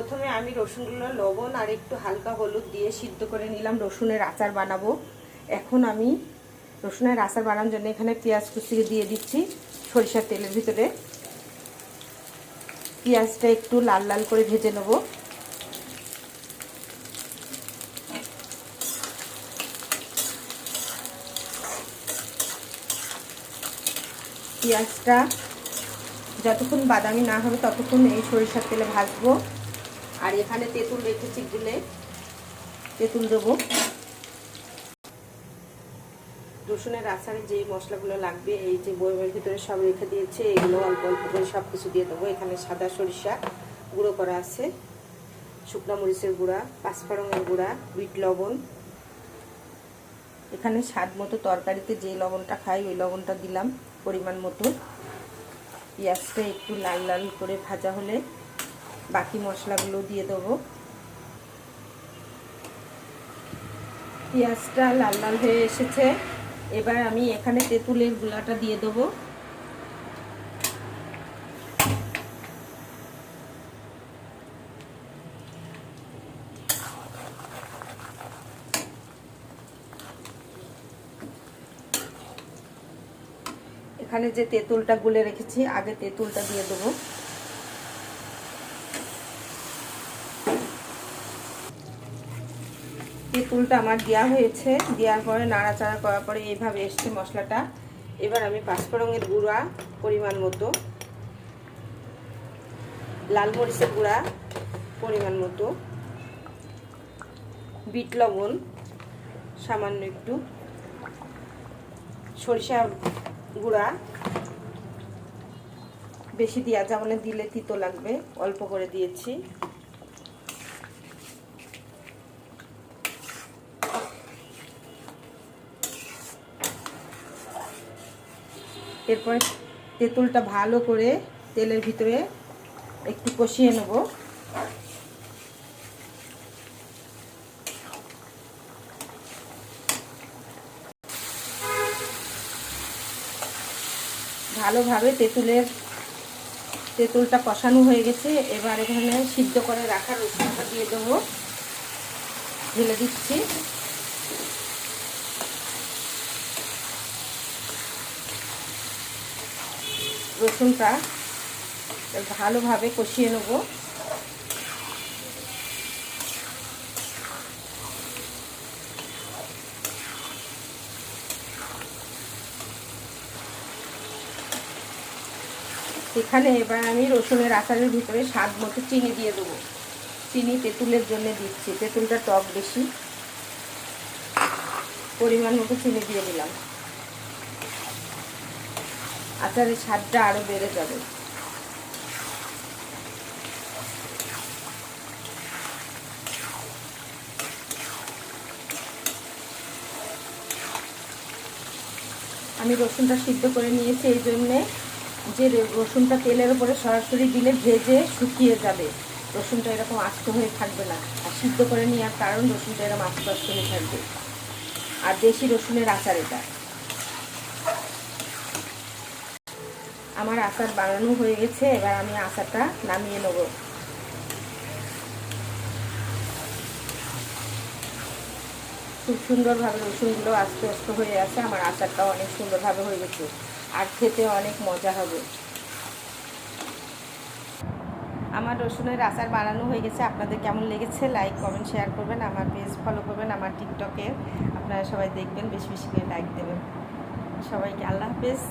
প্রথমে আমি রসুনগুলো লবণ আর একটু হালকা হলুদ দিয়ে সিদ্ধ করে নিলাম, রসুনের আচার বানাবো। এখন আমি রসুনের আচার বানানোর জন্য এখানে পেঁয়াজ কুচি দিয়ে দিচ্ছি সরিষার তেলের ভিতরে। পেঁয়াজটা একটু লাল লাল করে ভেজে নেব। পেঁয়াজটা যতক্ষণ বাদামি না হবে ততক্ষণ এই সরিষার তেলে ভাজবো। আর এখানে তেঁতুল রেখেছি, গুলে তেঁতুল দেবো। রসুনের আচারে যে মশলাগুলো লাগবে এই যে বয়মের ভিতরে সব রেখে দিয়েছে, এগুলো অল্প অল্প করে সব কিছু দিয়ে দেবো। এখানে সাদা সরিষা গুঁড়ো করা আছে, শুকনো মরিচের গুঁড়া, পাঁচফোড়নের গুঁড়া, বিট লবণ। এখানে স্বাদ মতো তরকারিতে যে লবণটা খাই ওই লবণটা দিলাম পরিমাণ মতো। পেঁয়াজটা একটু লাল লাল করে ভাজা হলে বাকি মশলাগুলো দিয়ে দেবো। পেঁয়াজটা লাল লাল হয়ে এসেছে, এবার আমি এখানে তেঁতুলের গুঁড়াটা দিয়ে দেবো। এখানে যে তেঁতুলটা গুলে রেখেছি আগে তেঁতুলটা দিয়ে দেবো। তেঁতুলটা আমার দেওয়া হয়েছে, দেওয়ার পরে নাড়াচাড়া করার পরে এইভাবে এসছে মশলাটা। এবার আমি পাঁচফোড়নের গুঁড়া পরিমাণ মতো, লাল মরিচের গুঁড়া পরিমাণ মতো, বিট লবণ সামান্য একটু, সরিষা গুঁড়া বেশি দেওয়া যাবে না, দিলে তিতো লাগবে, অল্প করে দিয়েছি। এরপর তেঁতুলটা ভালো করে তেলের ভিতরে একটু কষিয়ে নেব। ভালোভাবে তেঁতুলটা কষানো হয়ে গেছে। এবার এখানে সিদ্ধ করে রাখা রসুনটা দিয়ে দেবো, ঢেলে দিচ্ছি। রসুনটা ভালোভাবে কষিয়ে নেব। এখানে এবার আমি রসুনের আচারের ভিতরে স্বাদ মতো চিনি দিয়ে দেবো। চিনি তেঁতুলের জন্য দিচ্ছি, তেঁতুলটা টক বেশি, পরিমাণ মতো চিনি দিয়ে দিলাম। আচারের স্বাদটা আরও বেড়ে যাবে। আমি রসুনটা সিদ্ধ করে নিয়েছি, এই জন্যে যে রসুনটা তেলের উপরে সরাসরি দিলে ভেজে শুকিয়ে যাবে, রসুনটা এরকম আস্ত হয়ে থাকবে না। আর সিদ্ধ করে নেওয়ার কারণ রসুনটা এরকম আস্ত আস্ত হয়ে থাকবে। আর দেশি রসুনের আচার এটা। আমার আচার বানানো হয়ে গেছে, এবার আমি আচারটা নামিয়ে নেব। খুব সুন্দরভাবে রসুনগুলো আস্তে আস্তে হয়ে আছে, আমার আচারটাও অনেক সুন্দরভাবে হয়ে গেছে, আর খেতে অনেক মজা হবে। আমার রসুনের আচার বানানো হয়ে গেছে। আপনাদের কেমন লেগেছে লাইক কমেন্ট শেয়ার করবেন, আমার পেজ ফলো করবেন, আমার টিকটকে আপনারা সবাই দেখবেন, বেশি বেশি করে লাইক দেবেন। সবাইকে আল্লাহ হাফেজ।